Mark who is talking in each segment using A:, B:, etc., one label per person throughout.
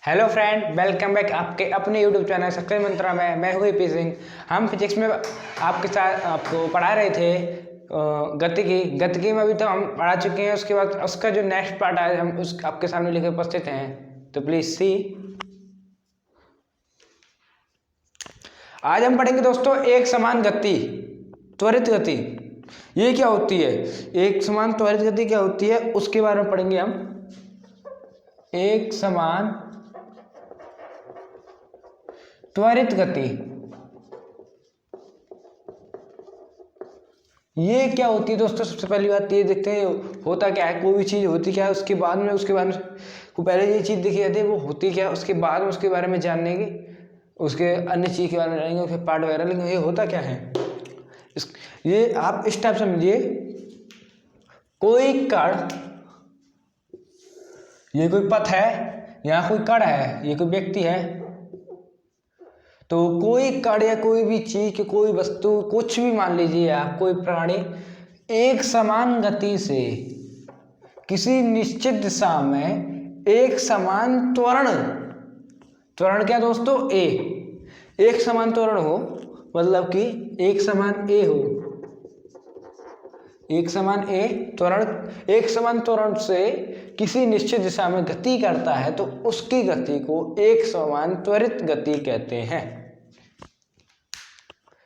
A: Hello friend, welcome back आपके अपने YouTube channel success मंत्रा में। मैं हूँ पी सिंह। हम फिजिक्स में आपके साथ आपको पढ़ा रहे थे गतिकी में अभी तो हम पढ़ा चुके हैं। उसके बाद उसका जो नेक्स्ट पार्ट है हम उस आपके सामने लेकर उपस्थित हैं, तो प्लीज सी। आज हम पढ़ेंगे दोस्तों एक समान गति, त्वरित गति। ये क्या होती है? एक समान त्वरित गति क्या होती है उसके बारे में पढ़ेंगे हम। एक समान त्वरित गति ये क्या होती है दोस्तों? सबसे पहली बात ये देखते हैं होता क्या है। कोई भी चीज होती क्या है उसके बाद में को पहले ये चीज देखी जाती है वो होती क्या है, उसके बाद में उसके बारे में जानने की, उसके अन्य चीज के बारे में जानेंगे, उसके पार्ट वगैरह। लेकिन ये होता क्या है ये आप इस टाइप समझिए। कोई कण, ये कोई पथ है, यहाँ कोई कण है, ये कोई व्यक्ति है। तो कोई कण या कोई भी चीज, कोई वस्तु, कुछ भी मान लीजिए आप, कोई प्राणी एक समान गति से किसी निश्चित दिशा में एक समान त्वरण क्या दोस्तों? ए। एक समान त्वरण हो मतलब कि एक समान ए हो, एक समान ए त्वरण, एक समान त्वरण से किसी निश्चित दिशा में गति करता है तो उसकी गति को एक समान त्वरित गति कहते हैं।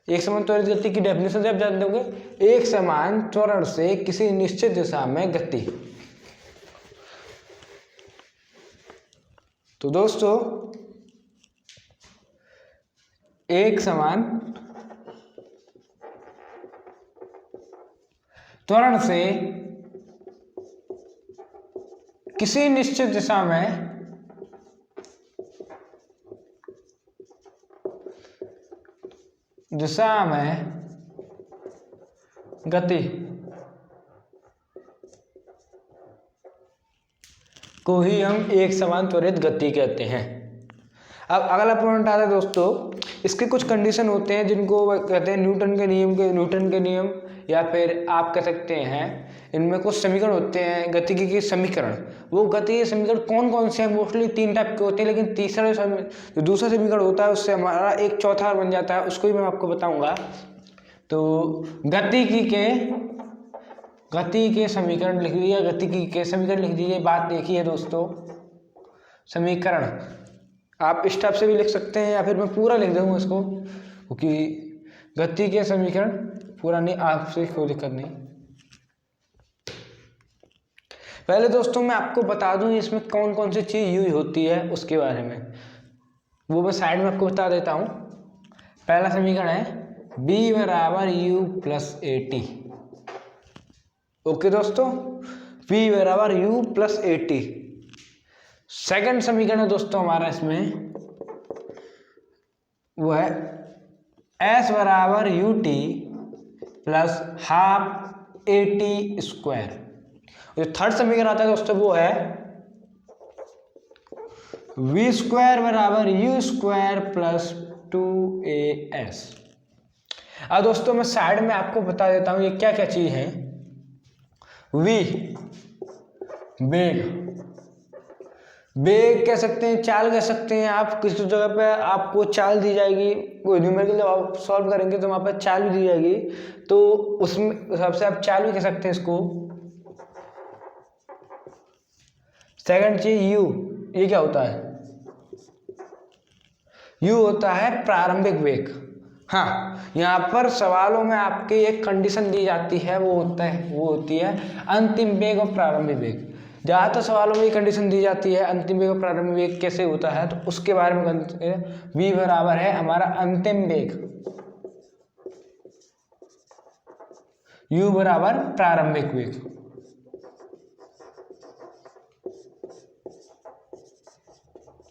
A: एक समान त्वरित गति की डेफिनेशन से आप जान दोगे, एक समान त्वरण से किसी निश्चित दिशा में गति। तो दोस्तों एक समान त्वरण से किसी निश्चित दिशा में गति को ही हम एक समान त्वरित गति कहते हैं। अब अगला पॉइंट आता है दोस्तों, इसके कुछ कंडीशन होते हैं जिनको कहते हैं न्यूटन के नियम या फिर आप कह सकते हैं इनमें कुछ समीकरण होते हैं गतिकी के समीकरण। वो गति के समीकरण कौन कौन से हैं? मोस्टली 3 टाइप के होते हैं, लेकिन जो दूसरा समीकरण होता है उससे हमारा एक चौथा बन जाता है, उसको भी मैं आपको बताऊंगा। तो गति के समीकरण लिख दीजिए, गतिकी के समीकरण लिख दीजिए। बात देखिए दोस्तों, समीकरण आप इस टाइप से भी लिख सकते हैं या फिर मैं पूरा लिख दूंगा इसको, क्योंकि गति के समीकरण पूरा नहीं, आपसे कोई दिक्कत नहीं। पहले दोस्तों मैं आपको बता दूं इसमें कौन कौन सी चीज यूज होती है उसके बारे में, वो मैं साइड में आपको बता देता हूं। पहला समीकरण है b बराबर u plus A T. Okay दोस्तों, v बराबर u plus A T. Second समीकरण है दोस्तों हमारा इसमें, वो है s बराबर U T plus half A T square. जो थर्ड समीकरण आता है दोस्तों वो है v स्क्वायर बराबर u स्क्वायर प्लस 2as। अब दोस्तों मैं साइड में आपको बता देता हूं ये क्या क्या चीज है। v वेग कह सकते हैं, चाल कह सकते हैं। आप किसी जगह पे आपको चाल दी जाएगी, कोई न्यूमेरिकल जब आप सॉल्व करेंगे तो वहां पर चाल भी दी जाएगी, तो उसमें हिसाब से आप चाल भी कह सकते हैं इसको। सेकंड चीज u, ये क्या होता है? u होता है प्रारंभिक वेग। हाँ, यहाँ पर सवालों में आपके एक कंडीशन दी जाती है, वो होती है अंतिम वेग और प्रारंभिक वेग। ज्यादातर सवालों में ये कंडीशन दी जाती है अंतिम वेग और प्रारंभिक वेग कैसे होता है, तो उसके बारे में v बराबर है हमारा अंतिम वेग, u बराबर प्रारंभिक वेग।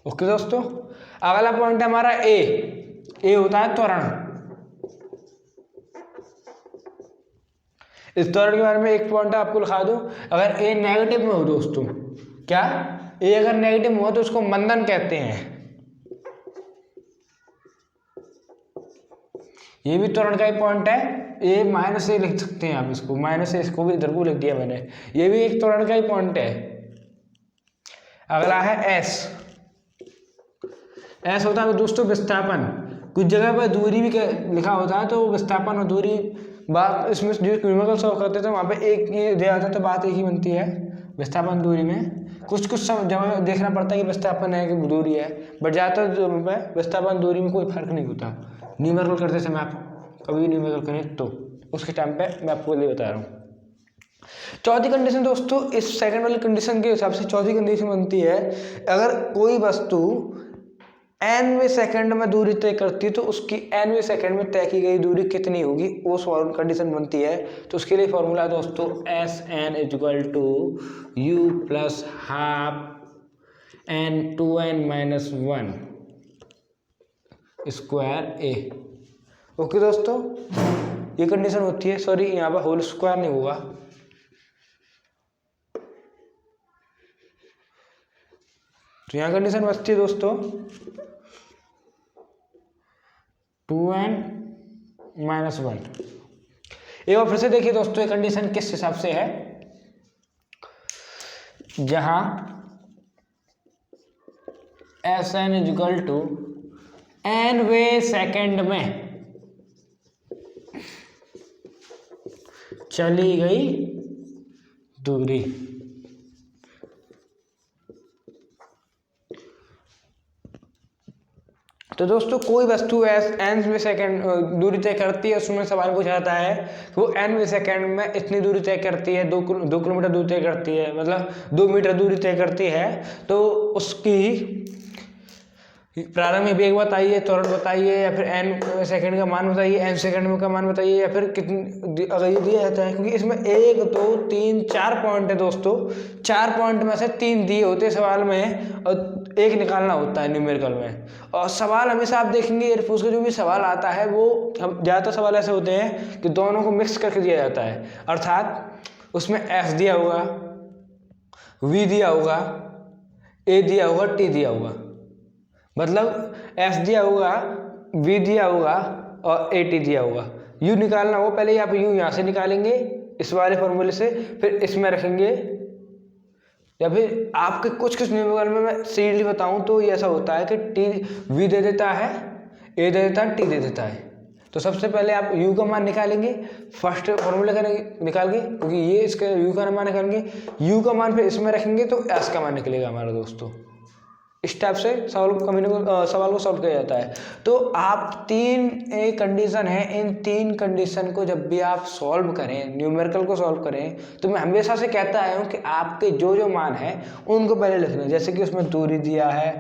A: ओके दोस्तों, अगला पॉइंट है हमारा ए होता है त्वरण। इस त्वरण के बारे में एक पॉइंट आपको लिखा दूं, अगर ए नेगेटिव में हो दोस्तों, क्या ए अगर नेगेटिव में हो तो उसको मंदन कहते हैं। ये भी त्वरण का ही पॉइंट है, ए माइनस ए लिख सकते हैं आप इसको, माइनस ए, इसको भी इधर को लिख दिया मैंने, ये भी एक त्वरण का ही पॉइंट है। अगला है एस, एस होता है दोस्तों विस्थापन, कुछ जगह पर दूरी भी लिखा होता है तो विस्थापन और दूरी बात इसमें जो न्यूमेरिकल सॉल्व करते थे वहाँ पे एक ये दिया जाता है तो बात एक ही बनती है विस्थापन दूरी में। कुछ सब जगह देखना पड़ता है कि विस्थापन है कि दूरी है, बट ज़्यादातर विस्थापन दूरी में कोई फर्क नहीं होता। न्यूमेरिकल करते समय आप कभी भी न्यूमेरिकल करें तो उसके टाइम पे मैं आपको ये बता रहा हूँ। चौथी कंडीशन दोस्तों, इस सेकंड वाली कंडीशन के हिसाब से चौथी कंडीशन बनती है, अगर कोई वस्तु nवें सेकंड में दूरी तय करती है तो उसकी nवें सेकंड में तय की गई दूरी कितनी होगी, वो कंडीशन बनती है। तो उसके लिए फॉर्मूला है दोस्तों Sn = u + ½ n2n - 1 square a। Okay दोस्तों, ये कंडीशन होती है। सॉरी, यहाँ पर होल स्क्वायर नहीं होगा, तो यहाँ कंडीशन बचती है दोस्तों 2n - 1। एक बार फिर से देखिए दोस्तों, ये कंडीशन किस हिसाब से है, जहां Sn = nवें सेकंड में चली गई दूरी। तो दोस्तों कोई वस्तु nवें सेकंड दूरी तय करती है, उसमें सवाल पूछा जाता है कि वो nवें सेकंड में इतनी दूरी तय करती है, 2 किलोमीटर दूरी तय करती है, मतलब 2 मीटर दूरी तय करती है, तो उसकी प्रारंभिक वेग बताइए, त्वरण बताइए, या फिर n सेकंड का मान बताइए, n सेकंड का मान बताइए, या फिर कितनी, अगर ये दिया जाता है, क्योंकि इसमें 1 2 3 4 पॉइंट है दोस्तों, 4 पॉइंट में से 3 दिए होते हैं सवाल में और 1 निकालना होता है न्यूमेरिकल में। और सवाल हमेशा आप देखेंगे एयरफोर्स का जो भी सवाल आता है वो ज़्यादातर सवाल ऐसे होते हैं कि दोनों को मिक्स करके दिया जाता है, अर्थात उसमें S दिया होगा, V दिया होगा, A दिया होगा, T दिया होगा, मतलब S दिया होगा, V दिया होगा और AT दिया होगा। U निकालना हो, पहले आप U यहाँ से निकालेंगे इस वाले फॉर्मूले से, फिर इसमें रखेंगे, या फिर आपके कुछ न्यूमेरिकल में मैं सीरियली बताऊं तो ये ऐसा होता है कि V दे देता है, A दे देता है, T दे देता है। तो सबसे पहले आप U का मान निकालेंगे, फर्स्ट फॉर्मूला करेंगे निकाल के, क्योंकि ये इसका U का मान निकालेंगे, U का मान फिर इसमें रखेंगे तो S का मान निकलेगा हमारा दोस्तों। इस टाइप से सवाल को सॉल्व किया जाता है। तो आप 3 कंडीशन है, इन 3 कंडीशन को जब भी आप सॉल्व करें, न्यूमेरिकल को सॉल्व करें, तो मैं हमेशा से कहता आया हूँ कि आपके जो मान है उनको पहले लिख लें। जैसे कि उसमें दूरी दिया है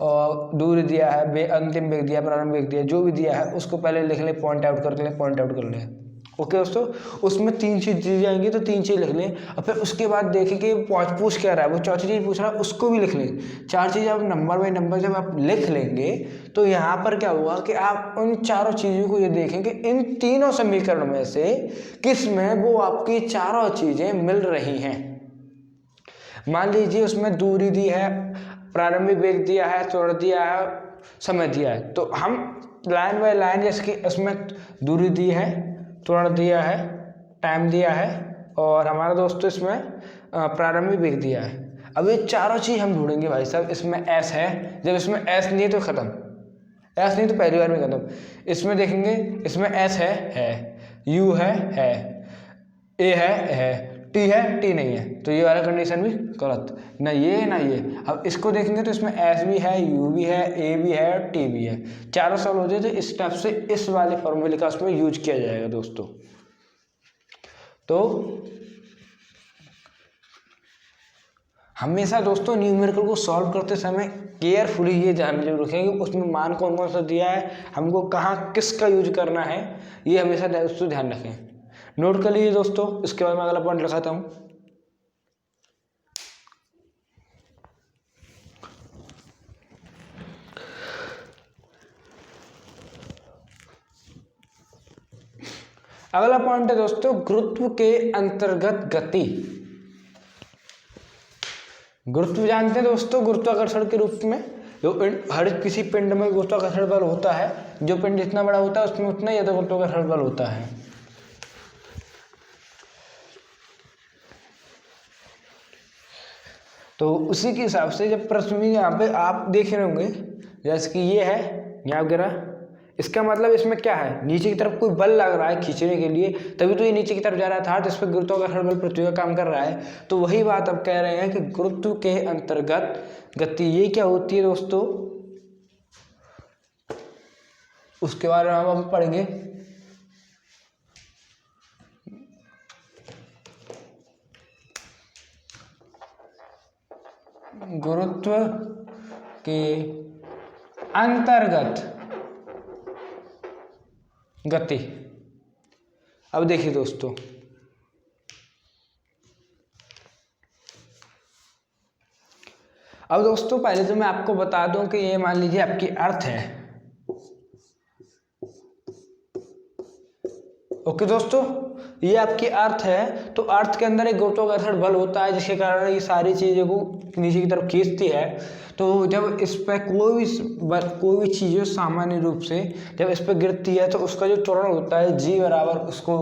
A: और दूरी दिया है, अंतिम वेग दिया, प्रारंभिक वेग दिया, जो भी दिया है उसको पहले लिख लें, पॉइंट आउट कर लें। ओके दोस्तों, उसमें 3 चीज़ दी जाएंगी तो 3 चीज़ लिख लें, और फिर उसके बाद देखें कि पूछ क्या रहा है, वो चौथी चीज़ पूछ रहा है उसको भी लिख लें। 4 चीज़ आप नंबर बाई नंबर जब आप लिख लेंगे तो यहाँ पर क्या हुआ कि आप उन चारों चीज़ों को ये देखें कि इन तीनों समीकरण में से किस में वो आपकी चारों चीज़ें मिल रही हैं। मान लीजिए उसमें दूरी दी है, प्रारंभिक वेग दिया है, त्वरण दिया है, समय दिया है, तो हम लाइन बाय लाइन, जैसे कि उसमें दूरी दी है, त्वरण दिया है, टाइम दिया है, और हमारा दोस्तों इसमें प्रारंभिक वेग दिया है। अब ये चारों चीज़ हम ढूंढेंगे भाई साहब। इसमें S है, जब इसमें S नहीं है तो ख़त्म, S नहीं तो पहली बार में ख़त्म। इसमें देखेंगे, इसमें S है, U है, A है, T है, T नहीं है, तो ये वाला कंडीशन भी गलत, ना ये ना ये। अब इसको देखेंगे तो इसमें S भी है, U भी है, A भी है, T भी है। चारों सॉल्व हो जाए तो इस टाइप से इस वाले फॉर्मूले का उसमें यूज किया जाएगा दोस्तों। तो हमेशा दोस्तों न्यूमेरिकल को सॉल्व करते समय केयरफुली ये ध्यान जरूर रखें कि उसमें मान कौन कौन सा दिया है, हमको कहाँ किसका यूज करना है, ये हमेशा दोस्तों ध्यान रखें। नोट कर लीजिए दोस्तों। इसके बाद मैं अगला पॉइंट लिखाता हूँ। अगला पॉइंट है दोस्तों गुरुत्व के अंतर्गत गति। गुरुत्व जानते हैं दोस्तों, गुरुत्वाकर्षण के रूप में जो हर किसी पिंड में गुरुत्वाकर्षण बल होता है, जो पिंड जितना बड़ा होता है उसमें उतना ही ज्यादा गुरुत्वाकर्षण बल होता है। तो उसी के हिसाब से जब प्रश्न में यहाँ पे आप देख रहे होंगे जैसे कि ये है यहाँ वगैरह, इसका मतलब इसमें क्या है, नीचे की तरफ कोई बल लग रहा है खींचने के लिए, तभी तो ये नीचे की तरफ जा रहा था, जिस पर गुरुत्वाकर्षण बल पृथ्वी का काम कर रहा है। तो वही बात अब कह रहे हैं कि गुरुत्व के अंतर्गत गति ये क्या होती है दोस्तों, उसके बारे में हम पढ़ेंगे। गुरुत्व के अंतर्गत गति। अब देखिए दोस्तों, अब दोस्तों पहले तो मैं आपको बता दूं कि ये मान लीजिए आपकी अर्थ है। ओके दोस्तों, ये आपकी अर्थ है, तो अर्थ के अंदर एक गुरुत्वाकर्षण बल होता है जिसके कारण ये सारी चीज़ों को नीचे की तरफ खींचती है। तो जब इस पर कोई भी चीज़ सामान्य रूप से जब इस पर गिरती है तो उसका जो त्वरण होता है जी बराबर, उसको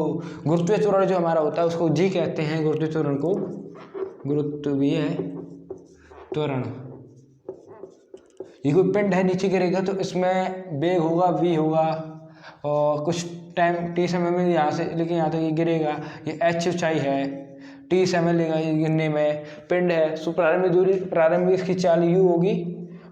A: गुरुत्वीय त्वरण जो हमारा होता है उसको जी कहते हैं, गुरुत्वीय त्वरण को गुरुत्वीय त्वरण। ये कोई पिंड है नीचे गिरेगा तो इसमें वेग होगा v होगा, और कुछ टाइम t समय में यहाँ से लेकिन यहाँ तक ये गिरेगा, ये h ऊंचाई है, t समय लेगा ये गिरने में, पिंड है। सो प्रारंभिक दूरी, प्रारंभिक इसकी चाल u होगी,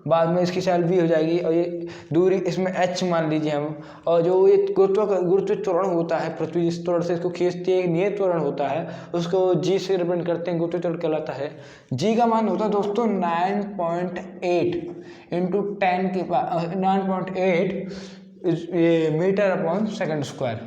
A: बाद में इसकी चाल v हो जाएगी, और ये दूरी इसमें h मान लीजिए हम। और जो ये गुरुत्वीय त्वरण होता है, पृथ्वी जिस त्वरण से इसको खींचती है, एक नियत त्वरण होता है, उसको g से रिप्रेजेंट करते हैं, गुरुत्वीय त्वरण कहलाता है। g का मान होता है दोस्तों 9.8 into 9.8 metre upon second square,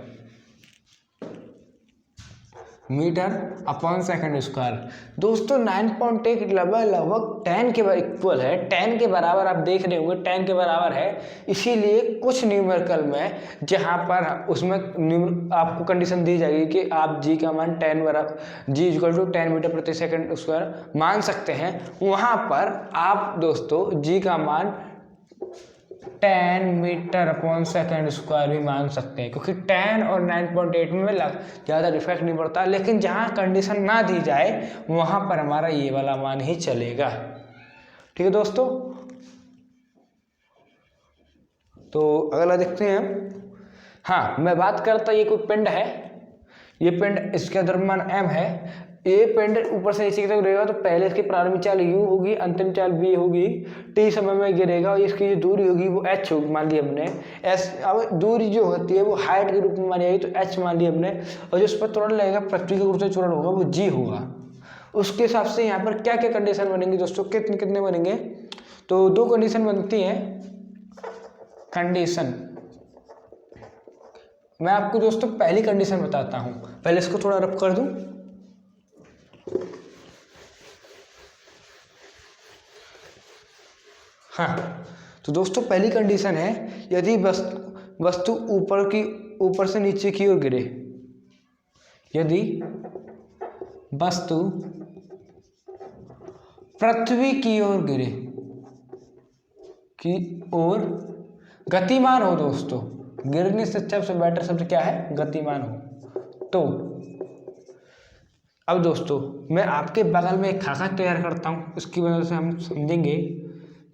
A: metre upon second square. दोस्तों 9.8 लगभग 10 के इक्वल है, 10 के बराबर आप देख रहे होंगे, 10 के बराबर है। इसीलिए कुछ न्यूमेरिकल में जहाँ पर उसमें आपको कंडीशन दी जाएगी कि आप जी का मान 10 बराबर जी इक्वल टू 10 मीटर प्रति सेकंड स्क्वायर मान सकते हैं, वहाँ पर आप दोस्तों जी का मान 10 मीटर अपॉन सेकंड स्क्वायर भी मान सकते हैं, क्योंकि 10 और 9.8 में ज़्यादा इफेक्ट नहीं पड़ता। लेकिन जहाँ कंडीशन ना दी जाए वहाँ पर हमारा ये वाला मान ही चलेगा। ठीक है दोस्तों, तो अगला देखते हैं हम। हाँ, मैं बात करता, ये कोई पिंड है, ये पिंड, इसका द्रव्यमान m है। ये पिंड ऊपर से नीचे की तरफ गिरेगा तो पहले इसकी प्रारंभिक चाल u होगी, अंतिम चाल v होगी, t समय में गिरेगा और इसकी जो दूरी होगी वो h होगी, मान ली हमने s। अब दूरी जो होती है वो हाइट के रूप में मानी जाएगी, तो h मान ली हमने, और जो उस पर त्वरण लगेगा, पृथ्वी का गुरुत्वीय त्वरण होगा, वो g होगा। उसके हिसाब से यहाँ पर क्या क्या कंडीशन बनेंगी दोस्तों, कितने कितने बनेंगे, तो दो कंडीशन बनती हैं। कंडीशन मैं आपको दोस्तों पहली कंडीशन बताता हूँ, पहले इसको थोड़ा रफ कर दूँ। हाँ, तो दोस्तों पहली कंडीशन है, यदि वस्तु ऊपर से नीचे की ओर गिरे, यदि वस्तु पृथ्वी की ओर गिरे, की ओर गतिमान हो दोस्तों, गिरने से अच्छा सबसे बेटर शब्द क्या है, गतिमान हो। तो अब दोस्तों मैं आपके बगल में एक खाका तैयार करता हूँ, उसकी वजह से हम समझेंगे।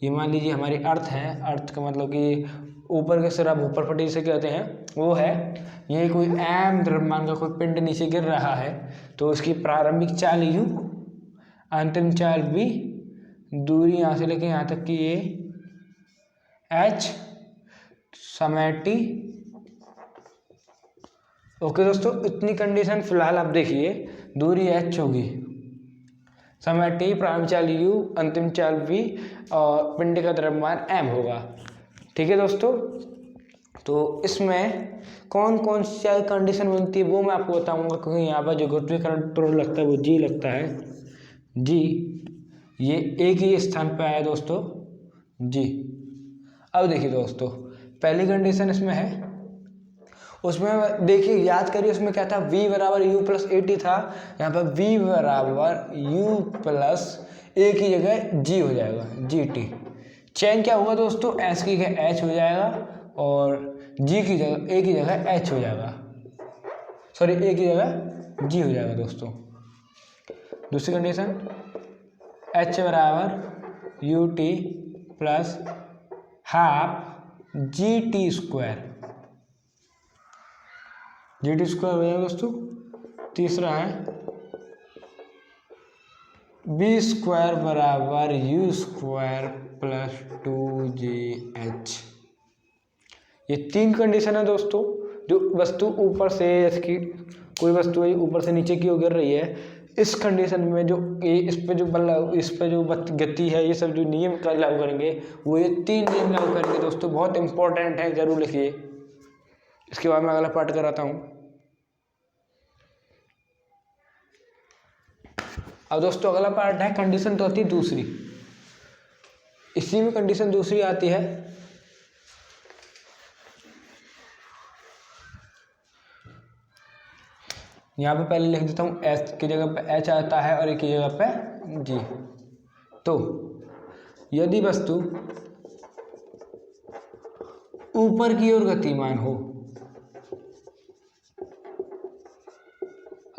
A: ये मान लीजिए हमारी अर्थ है, अर्थ का मतलब कि ऊपर के सिरा भूपरपट्टी से कहते हैं, वो है। ये कोई m द्रव्यमान का कोई पिंड नीचे गिर रहा है, तो उसकी प्रारंभिक चाल u, अंतिम चाल v, दूरी यहाँ से लेके यहाँ तक की ये h, समय t। ओके दोस्तों, इतनी कंडीशन फिलहाल आप देखिए, दूरी h होगी, समय t, प्रारंभिक चाल u, अंतिम चाल v, और पिंड का द्रव्यमान m होगा। ठीक है दोस्तों, तो इसमें कौन कौन सी कंडीशन बनती है वो मैं आपको बताऊंगा, क्योंकि यहाँ पर जो गुरुत्वीय त्वरण लगता है वो g लगता है, g, ये एक ही स्थान पे आया दोस्तों, g। अब देखिए दोस्तों, पहली कंडीशन इसमें है, उसमें देखिए याद करिए, उसमें क्या था, v बराबर u प्लस at था, यहाँ पर v बराबर u प्लस a की जगह g हो जाएगा, gt। चेंज क्या हुआ दोस्तों, s की जगह h हो जाएगा और g की जगह a की जगह h हो जाएगा, सॉरी a की जगह g हो जाएगा दोस्तों। दूसरी कंडीशन, h बराबर ut plus half G T square, G T square हो जाएगा दोस्तों। तीसरा है बी स्क्वायर बराबर यू स्क्वायर प्लस 2JH। ये 3 कंडीशन है दोस्तों। जो वस्तु ऊपर से, जैसे कि कोई वस्तु है ऊपर से नीचे की ओर गिर रही है, इस कंडीशन में जो इस पे जो गति है, ये सब जो नियम लागू करेंगे वो ये 3 नियम लागू करेंगे दोस्तों। बहुत इंपॉर्टेंट है, जरूर लिखिए। इसके बाद मैं अगला पार्ट कराता हूँ। अब दोस्तों अगला पार्ट है कंडीशन तो आती है दूसरी। इसी में कंडीशन दूसरी आती है, यहाँ पे पहले लिख देता हूँ एस की जगह पे एच आता है और एक की जगह पे जी। तो यदि वस्तु ऊपर की ओर गतिमान हो,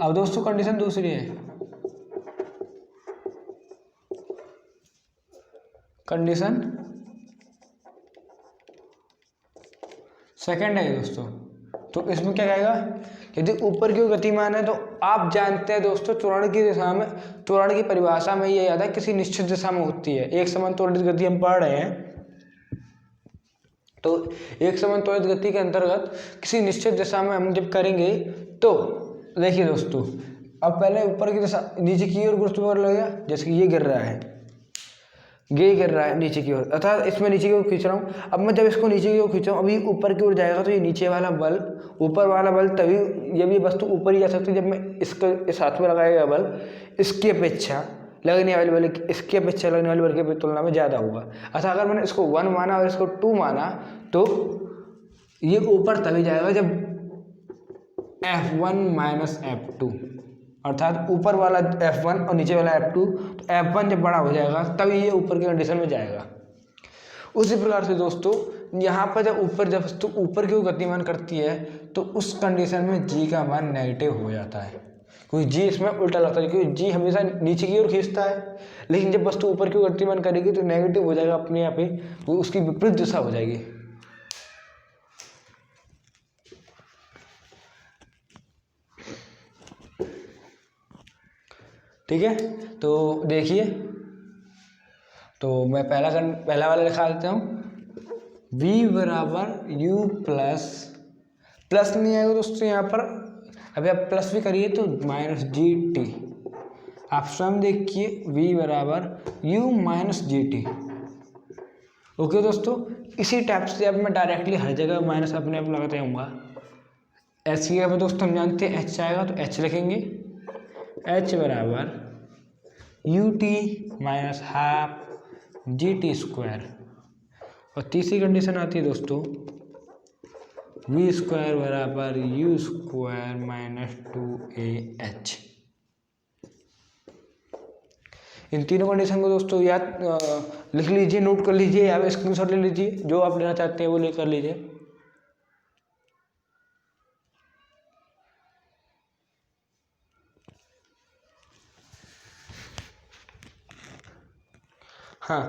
A: अब दोस्तों कंडीशन दूसरी है, कंडीशन सेकंड है दोस्तों। तो इसमें क्या कहेगा, यदि ऊपर की ओर गतिमान है तो आप जानते हैं दोस्तों त्वरण की दिशा में, त्वरण की परिभाषा में ये याद है किसी निश्चित दिशा में होती है। एक समान त्वरित गति हम पढ़ रहे हैं, तो एक समान त्वरित गति के अंतर्गत किसी निश्चित दिशा में हम जब करेंगे तो देखिए दोस्तों, अब पहले ऊपर की दिशा, नीचे की ओर गुरुत्वाकर्षण लगेगा, जैसे कि ये गिर रहा है, ये गिर रहा है नीचे की ओर, अर्थात इसमें नीचे की ओर खींच रहा हूँ। अब मैं जब इसको नीचे की ओर खींच रहा हूँ, अभी ऊपर की ओर जाएगा तो ये नीचे वाला बल, ऊपर वाला बल तभी, ये भी वस्तु ऊपर ही जा सकती है जब मैं इसको इस हाथ में लगाएगा बल, इसकी अपेक्षा लगने वाले बल, इसकी अपेक्षा लगने वाले बल की तुलना में ज़्यादा होगा। अच्छा, अगर मैंने इसको 1 माना और इसको 2 माना तो ये ऊपर तभी जाएगा जब F1 माइनस F2, अर्थात ऊपर वाला F1 और नीचे वाला F2, तो F1 जब बड़ा हो जाएगा तभी ये ऊपर की कंडीशन में जाएगा। उसी प्रकार से दोस्तों यहाँ पर जब वस्तु ऊपर की ओर गतिमान करती है तो उस कंडीशन में जी का मान नेगेटिव हो जाता है, क्योंकि जी इसमें उल्टा लगता है, क्योंकि जी हमेशा नीचे की ओर खींचता है। लेकिन जब वस्तु ऊपर की ओर गतिमान करेगी तो नेगेटिव हो जाएगा अपने आप ही, तो उसकी विपरीत दिशा हो जाएगी। ठीक है, तो देखिए, तो मैं पहला वाला लिखा देता हूँ, v बराबर u प्लस नहीं आएगा दोस्तों यहाँ पर, अभी आप प्लस भी करिए तो माइनस जी टी। आप स्वयं देखिए v बराबर u minus G T. Okay दोस्तों, इसी टाइप से अब मैं डायरेक्टली हर जगह माइनस अपने आप लगाते जाऊँगा। एच की जगह दोस्तों हम जानते हैं एच आएगा, तो एच लिखेंगे, एच बराबर U T minus half G T square. और तीसरी कंडीशन आती है दोस्तों, वी स्क्वायर बराबर यू स्क्वायर माइनस 2AH। इन तीनों कंडीशन को दोस्तों याद लिख लीजिए, नोट कर लीजिए, या स्क्रीनशॉट ले लीजिए, जो आप लेना चाहते हैं वो ले कर लीजिए। हाँ,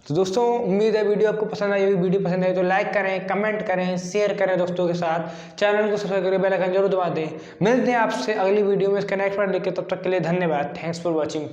A: तो दोस्तों उम्मीद है वीडियो आपको पसंद आई होगी। वीडियो पसंद आई तो लाइक करें, कमेंट करें, शेयर करें दोस्तों के साथ, चैनल को सब्सक्राइब करें, बेल आइकन जरूर दबा दें। मिलते हैं आपसे अगली वीडियो में इसका नेक्स्ट पार्ट लेके, तब तक के लिए धन्यवाद। Thanks for watching.